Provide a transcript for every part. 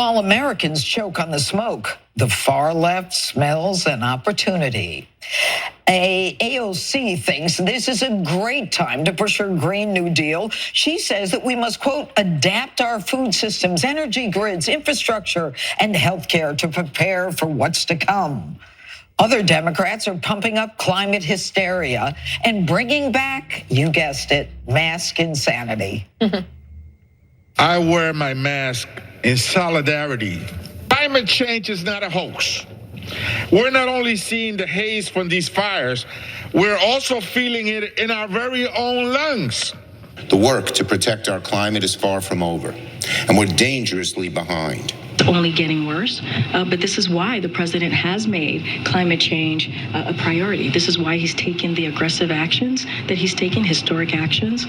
While Americans choke on the smoke, the far left smells an opportunity. AOC thinks this is a great time to push her Green New Deal. She says that we must, quote, adapt our food systems, energy grids, infrastructure, and healthcare to prepare for what's to come. Other Democrats are pumping up climate hysteria and bringing back, you guessed it, mask insanity. I wear my mask in solidarity. Climate change is not a hoax. We're not only seeing the haze from these fires, we're also feeling it in our very own lungs. The work to protect our climate is far from over, and we're dangerously behind. It's only getting worse, but this is why the president has made climate change a priority. This is why he's taken the aggressive actions that he's taken, historic actions.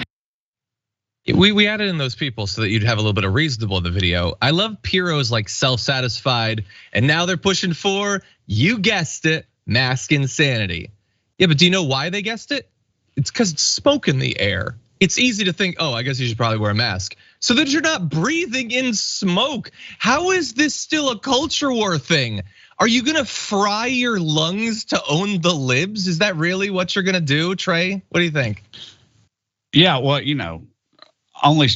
We added in those people so that you'd have a little bit of reasonable in the video. I love Pirro's like self-satisfied, and now they're pushing for, you guessed it, mask insanity. Yeah, but do you know why they guessed it? It's because it's smoke in the air. It's easy to think, oh, I guess you should probably wear a mask, so that you're not breathing in smoke. How is this still a culture war thing? Are you gonna fry your lungs to own the libs? Is that really what you're gonna do, Trey? What do you think? Yeah, well, only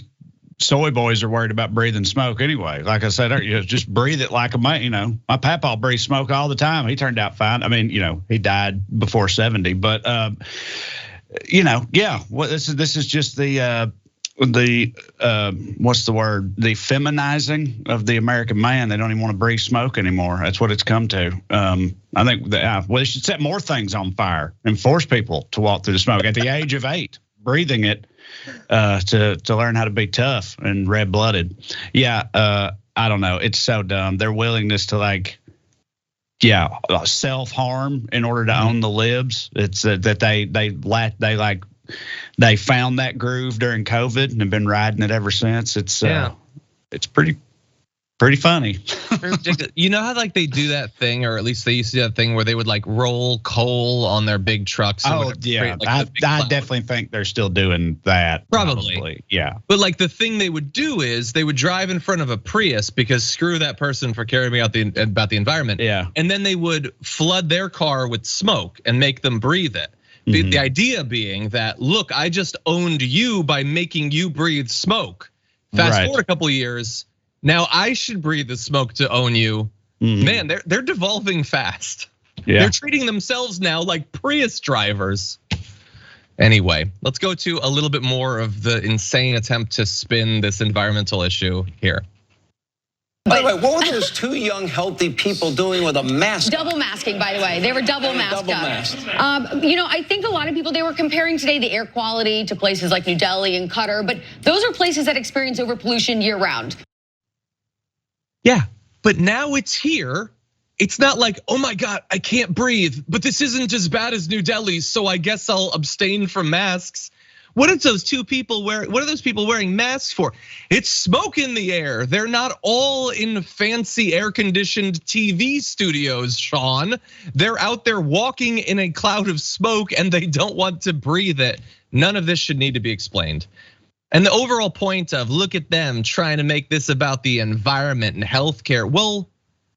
soy boys are worried about breathing smoke anyway. Like I said, just breathe it like a man. My papa breathed smoke all the time. He turned out fine. I mean, he died before 70, but yeah. Well, this is just the what's the word? The feminizing of the American man. They don't even want to breathe smoke anymore. That's what it's come to. I think they should set more things on fire and force people to walk through the smoke at the age of 8, breathing it. To learn how to be tough and red-blooded. Yeah, I don't know. It's so dumb. Their willingness to self-harm in order to own the libs. It's that they found that groove during COVID and have been riding it ever since. It's pretty funny. You know how like they do that thing, or at least they used to do that thing where they would like roll coal on their big trucks. Oh yeah, I definitely think they're still doing that. Probably, yeah. But like the thing they would do is they would drive in front of a Prius because screw that person for caring about the environment. Yeah, and then they would flood their car with smoke and make them breathe it. The idea being that, look, I just owned you by making you breathe smoke. Fast forward a couple of years. Now I should breathe the smoke to own you. Man, they're devolving fast. Yeah. They're treating themselves now like Prius drivers. Anyway, let's go to a little bit more of the insane attempt to spin this environmental issue here. By the way, what were those 2 young, healthy people doing with a mask? Double masking, by the way. They were double masked up. I think a lot of people, they were comparing today the air quality to places like New Delhi and Qatar, but those are places that experience overpollution year round. Yeah, but now it's here. It's not like, oh my God, I can't breathe, but this isn't as bad as New Delhi, so I guess I'll abstain from masks. What are those people wearing masks for? It's smoke in the air. They're not all in fancy air-conditioned TV studios, Sean. They're out there walking in a cloud of smoke and they don't want to breathe it. None of this should need to be explained. And the overall point of look at them trying to make this about the environment and healthcare. Well,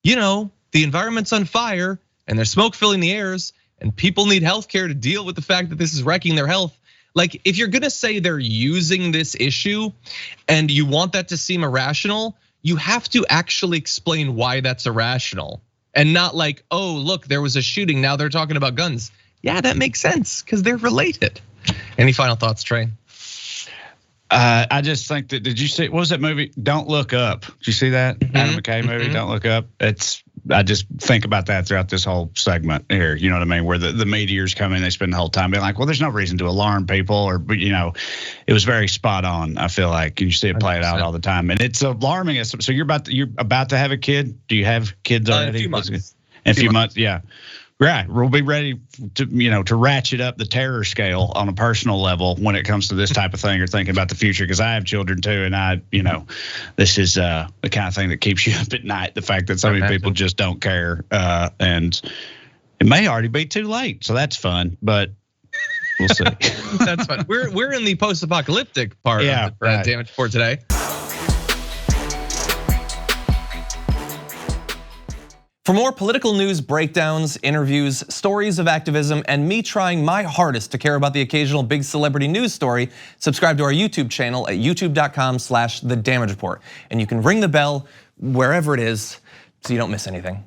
the environment's on fire and there's smoke filling the airs and people need healthcare to deal with the fact that this is wrecking their health. Like if you're gonna say they're using this issue and you want that to seem irrational, you have to actually explain why that's irrational and not like, oh, look, there was a shooting. Now they're talking about guns. Yeah, that makes sense because they're related. Any final thoughts, Trey? I just think that, did you see, what was that movie? Don't Look Up. Did you see that Adam McKay movie, Don't Look Up? I just think about that throughout this whole segment here, you know what I mean? Where the meteors come in, they spend the whole time being like, well, there's no reason to alarm people, or, it was very spot on, I feel like. You see it played out all the time. And it's alarming. So you're about to have a kid? Do you have kids already? In a few months. In a few months, yeah. Right, we'll be ready to ratchet up the terror scale on a personal level when it comes to this type of thing or thinking about the future. Because I have children too, and this is the kind of thing that keeps you up at night. The fact that so many people just don't care, and it may already be too late. So that's fun, but we'll see. That's fun. We're in the post-apocalyptic part of the damage report today. For more political news breakdowns, interviews, stories of activism, and me trying my hardest to care about the occasional big celebrity news story, subscribe to our YouTube channel at youtube.com/The Damage Report. And you can ring the bell wherever it is so you don't miss anything.